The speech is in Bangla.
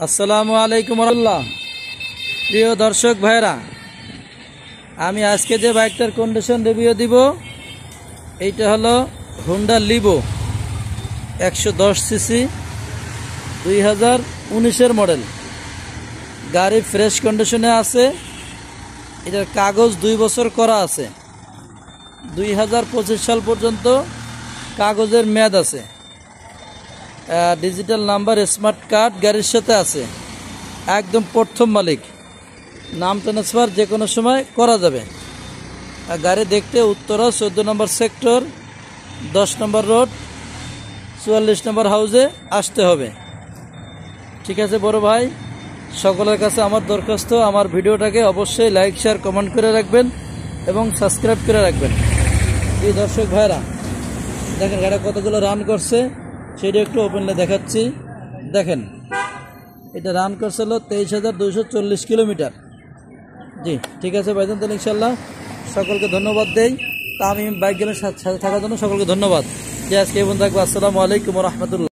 আসসালামু আলাইকুম রাহমাতুল্লাহ। প্রিয় দর্শক ভাইরা, আমি আজকে যে বাইকটার কন্ডিশন রিভিউ দিব এইটা হলো হোন্ডা লিভো 110 সিসি 2019-এর মডেল। গাড়ি ফ্রেশ কন্ডিশনে আছে। এটার কাগজ 2 বছর করা আছে। 2025 সাল পর্যন্ত কাগজের মেয়াদ আছে। ডিজিটাল নাম্বার স্মার্ট কার্ড গাড়ির সাথে আছে। একদম প্রথম মালিক, নাম ট্রান্সফার যে কোনো সময় করা যাবে। গাড়ি দেখতে উত্তরা 14 নম্বর সেক্টর 10 নম্বর রোড 44 নম্বর হাউসে আসতে হবে। ঠিক আছে বড় ভাই, সকলের কাছে আমার দরখাস্ত, আমার ভিডিওটাকে অবশ্যই লাইক শেয়ার কমেন্ট করে রাখবেন এবং সাবস্ক্রাইব করে রাখবেন। এই দর্শক ভাইরা দেখেন গাড়ি কতগুলো রান করছে সেটা একটু ওপেনলে দেখাচ্ছি। দেখেন এটা রান করছে হলো 23,240 কিলোমিটার। জি ঠিক আছে ভাইজান, তাহলে ইনশাল্লাহ সকলকে ধন্যবাদ দেই। তা আমি বাইক গেলের সাথে থাকার জন্য সকলকে ধন্যবাদ। যে আজকে এই পর্যন্ত থাকবো। আসসালামু আলাইকুম রহমতুল্লাহ।